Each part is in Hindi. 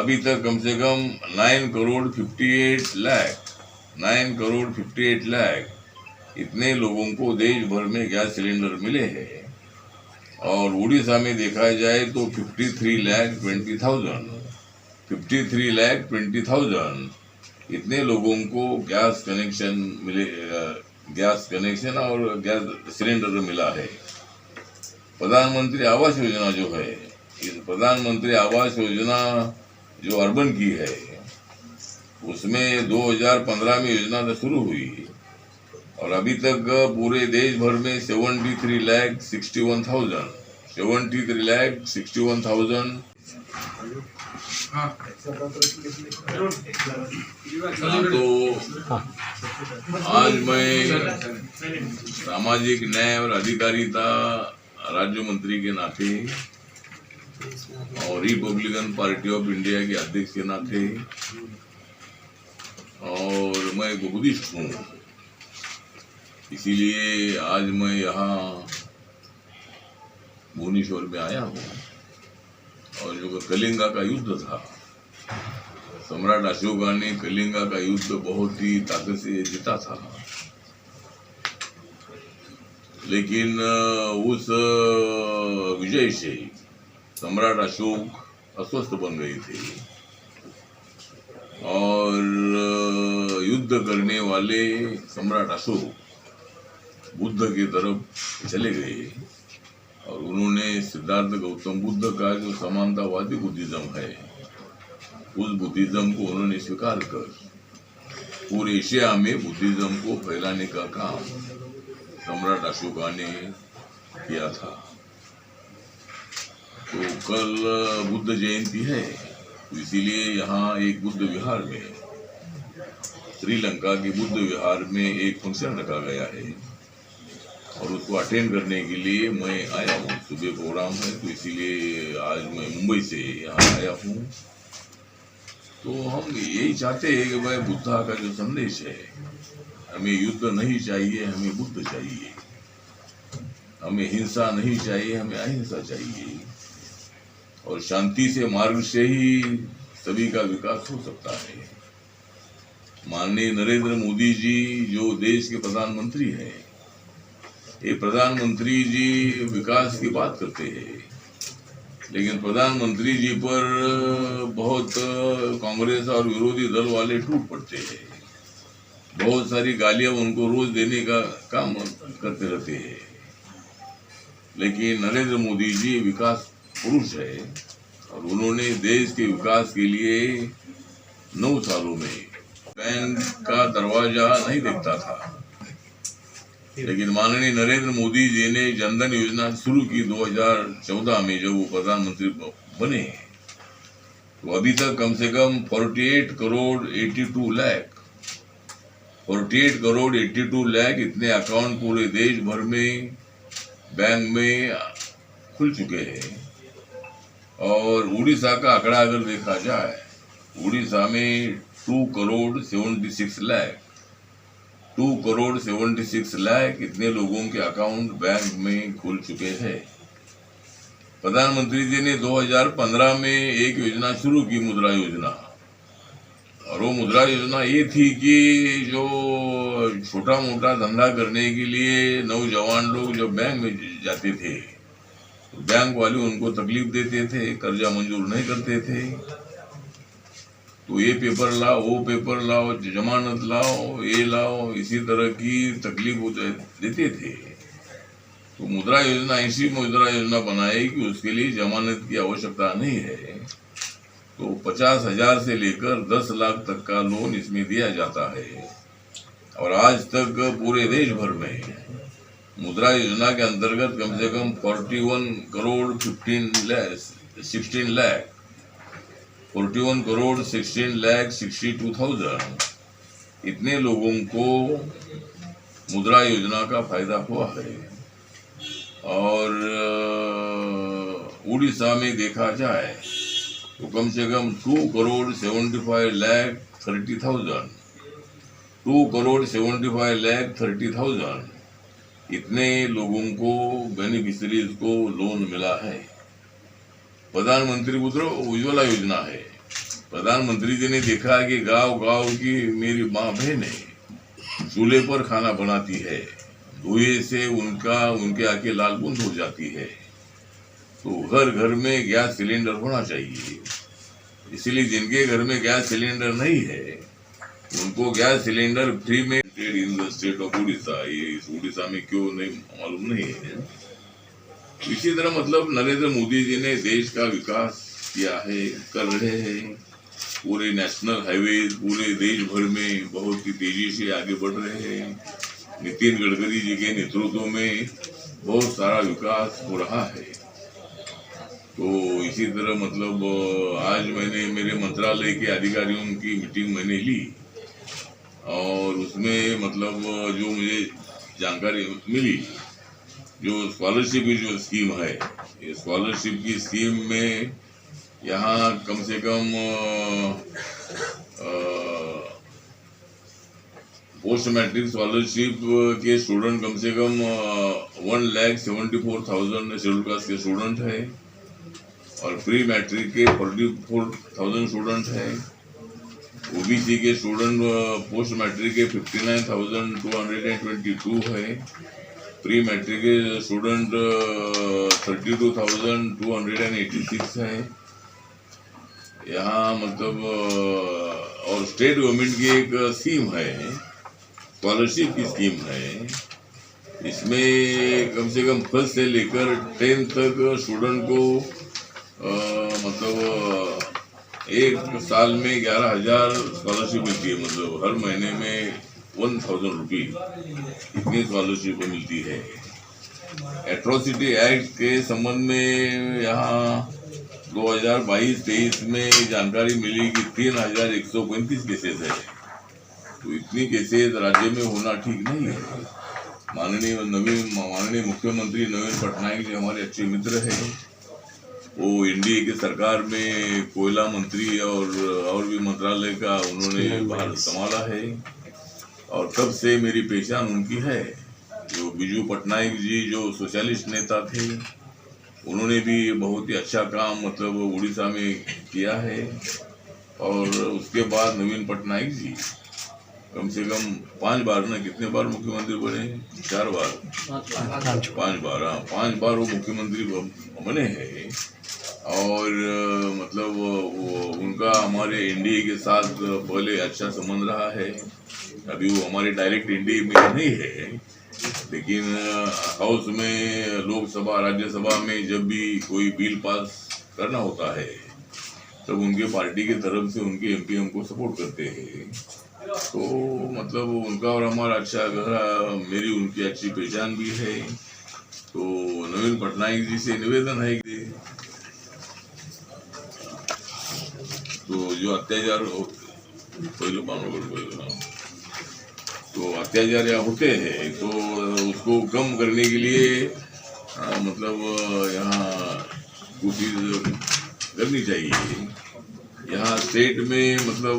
अभी तक कम से कम 9 करोड़ 58 लाख इतने लोगों को देश भर में गैस सिलेंडर मिले हैं। और उड़ीसा में देखा जाए तो 53 लाख 20,000 इतने लोगों को गैस कनेक्शन मिले, गैस कनेक्शन और गैस सिलेंडर मिला है। प्रधानमंत्री आवास योजना जो है, इस प्रधानमंत्री आवास योजना जो अर्बन की है, उसमें 2015 में योजना तो शुरू हुई और अभी तक पूरे देश भर में 73,61,000 तो आज मैं सामाजिक न्याय और अधिकारिता राज्य मंत्री के नाते और रिपब्लिकन पार्टी ऑफ इंडिया के अध्यक्ष के नाते, और मैं एक बुद्धिस्ट हूँ, इसीलिए आज मैं यहाँ भुवनेश्वर में आया हूँ। और जो कलिंगा का युद्ध था, सम्राट अशोका ने कलिंगा का युद्ध बहुत ही ताकत से जीता था, लेकिन उस विजय से सम्राट अशोक अस्वस्थ बन गए थे और युद्ध करने वाले सम्राट अशोक बुद्ध की तरफ चले गए और उन्होंने सिद्धार्थ गौतम बुद्ध का जो समानतावादी बुद्धिज्म है, उस बुद्धिज्म को उन्होंने स्वीकार कर पूरे एशिया में बुद्धिज्म को फैलाने का काम सम्राट अशोका ने किया था। तो कल बुद्ध जयंती है, इसीलिए यहाँ एक बुद्ध विहार में, श्रीलंका के बुद्ध विहार में एक फंक्शन रखा गया है और उसको अटेंड करने के लिए मैं आया हूँ। सुबह प्रोग्राम है, तो इसीलिए आज मैं मुंबई से यहाँ आया हूँ। तो हम यही चाहते हैं कि भाई बुद्धा का जो संदेश है, हमें युद्ध नहीं चाहिए, हमें बुद्ध चाहिए। हमें हिंसा नहीं चाहिए, हमें अहिंसा चाहिए। और शांति से मार्ग से ही सभी का विकास हो सकता है। माननीय नरेंद्र मोदी जी जो देश के प्रधानमंत्री हैं, ये प्रधानमंत्री जी विकास की बात करते हैं, लेकिन प्रधानमंत्री जी पर बहुत कांग्रेस और विरोधी दल वाले टूट पड़ते हैं। बहुत सारी गालियां उनको रोज देने का काम करते रहते हैं। लेकिन नरेंद्र मोदी जी विकास पुरुष है और उन्होंने देश के विकास के लिए 9 सालों में बैंक का दरवाजा नहीं देखता था, लेकिन माननीय नरेंद्र मोदी जी ने जनधन योजना शुरू की 2014 में जब वो प्रधानमंत्री बने। तो अभी तक कम से कम 48 करोड़ 82 लाख इतने अकाउंट पूरे देश भर में बैंक में खुल चुके हैं। और उड़ीसा का आंकड़ा अगर देखा जाए, उड़ीसा में 2 करोड़ 76 लाख इतने लोगों के अकाउंट बैंक में खुल चुके हैं। प्रधानमंत्री जी ने 2015 में एक योजना शुरू की, मुद्रा योजना। और वो मुद्रा योजना ये थी कि जो छोटा मोटा धंधा करने के लिए नौजवान लोग जब बैंक में जाते थे, तो बैंक वाले उनको तकलीफ देते थे, कर्जा मंजूर नहीं करते थे। तो ये पेपर लाओ, वो पेपर लाओ, जमानत लाओ, ये लाओ, इसी तरह की तकलीफ देते थे। तो मुद्रा योजना ऐसी मुद्रा योजना बनाई कि उसके लिए जमानत की आवश्यकता नहीं है। तो 50,000 से लेकर 10 लाख तक का लोन इसमें दिया जाता है। और आज तक पूरे देश भर में मुद्रा योजना के अंतर्गत कम से कम 41 करोड़ 16 लाख 62,000 इतने लोगों को मुद्रा योजना का फायदा हुआ है। और उड़ीसा में देखा जाए तो कम से कम 2 करोड़ 75 लाख 30,000 इतने लोगों को बेनिफिशरीज को लोन मिला है। प्रधानमंत्री उज्ज्वला योजना है, प्रधानमंत्री जी ने देखा कि गांव गांव की मेरी माँ बहनें चूल्हे पर खाना बनाती है, धुएं से उनके आंखें लाल बुंद हो जाती है, तो घर घर में गैस सिलेंडर होना चाहिए। इसलिए जिनके घर में गैस सिलेंडर नहीं है उनको गैस सिलेंडर फ्री में in the state of Orissa. ये इस उड़ीसा में क्यों नहीं मालूम नहीं है। इसी तरह मतलब नरेंद्र मोदी जी ने देश का विकास किया है, कर रहे हैं। पूरे नेशनल हाईवे पूरे देश भर में बहुत ही तेजी से आगे बढ़ रहे हैं। नितिन गडकरी जी के नेतृत्व में बहुत सारा विकास हो रहा है। तो इसी तरह मतलब आज मैंने मेरे मंत्रालय के अधिकारियों की मीटिंग मैंने ली और उसमें मतलब जो मुझे जानकारी मिली, जो स्कॉलरशिप की जो स्कीम है, ये स्कॉलरशिप की स्कीम में यहाँ कम से कम पोस्ट मैट्रिक स्कॉलरशिप के स्टूडेंट कम से कम 1,74,000 शेड्यूल कास्ट के स्टूडेंट है और प्री मैट्रिक के 44,000 स्टूडेंट है। ओबीसी के स्टूडेंट पोस्ट मैट्रिक के 59,222 है। प्री मैट्रिक के स्टूडेंट 32,286 है। यहाँ मतलब और स्टेट गवर्नमेंट की एक स्कीम है, स्कॉलरशिप की स्कीम है। इसमें कम से कम फर्स्ट से लेकर 10th तक स्टूडेंट को मतलब एक साल में 11,000 स्कॉलरशिप मिलती है। मतलब हर महीने में 1,000 रुपीज इतनी स्कॉलरशिप मिलती है। एट्रोसिटी एक्ट के संबंध में यहाँ 2022-23 में जानकारी मिली कि 3,135 केसेस है। तो इतनी केसेस राज्य में होना ठीक नहीं है। माननीय मुख्यमंत्री नवीन पटनायक जी हमारे अच्छे मित्र हैं। वो एनडीए की सरकार में कोयला मंत्री और भी मंत्रालय का उन्होंने भारत संभाला है और तब से मेरी पहचान उनकी है। जो बिजू पटनायक जी जो सोशलिस्ट नेता थे, उन्होंने भी बहुत ही अच्छा काम मतलब उड़ीसा में किया है। और उसके बाद नवीन पटनायक जी कम से कम 5 बार ना, कितने बार मुख्यमंत्री बने? 4 बार, 5 बार, हाँ 5 बार वो मुख्यमंत्री बने हैं। और मतलब उनका हमारे एनडीए के साथ पहले अच्छा संबंध रहा है। अभी वो हमारे डायरेक्ट एनडीए में नहीं है, लेकिन हाउस में, लोकसभा राज्यसभा में जब भी कोई बिल पास करना होता है तब उनके पार्टी के तरफ से उनके एमपी हमको सपोर्ट करते हैं। तो मतलब उनका और हमारा अच्छा गहरा, मेरी उनकी अच्छी पहचान भी है। तो नवीन पटनायक जी से निवेदन है कि तो जो अत्याचार तो अत्याचार यहाँ होते हैं तो उसको कम करने के लिए मतलब यहाँ कोशिश करनी चाहिए। यहाँ स्टेट में मतलब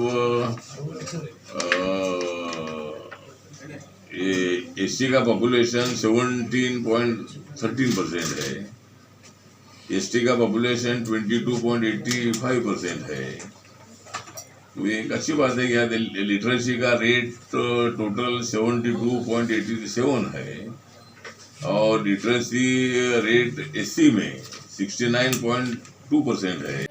एससी का पॉपुलेशन 17.13% है, एसटी का पॉपुलेशन 22.85% है। तो ये एक अच्छी बात है कि यहाँ लिटरेसी का रेट टोटल 72.87 है और लिटरेसी रेट एससी में 69.2% है।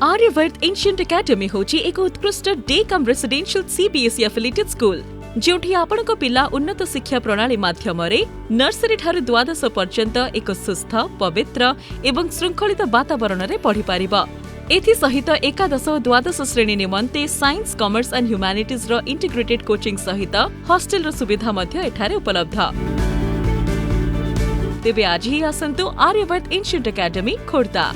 आर्यवर्त एन्शिएंट एकेडमी होची एक उत्कृष्ट डे कम रेसिडेंशियल सीबीएसई एफिलिएटेड स्कूल जोठी आपणको पिला उन्नत शिक्षा प्रणाली माध्यमरे नर्सरी ठारू द्वादश पर्यंत एक सुस्थ, पवित्र एवं श्रृंखलित वातावरण रे पढ़ी पारिबा। एथि सहित एकादश और द्वादश श्रेणी निमंते साइंस, कॉमर्स एंड ह्यूमैनिटीज रो इंटीग्रेटेड कोचिंग सहित हॉस्टेल रो सुविधा मध्य एठारे उपलब्ध। तेबे आज ही आसंतु आर्यवर्त एन्शिएंट एकेडमी खोर्धा।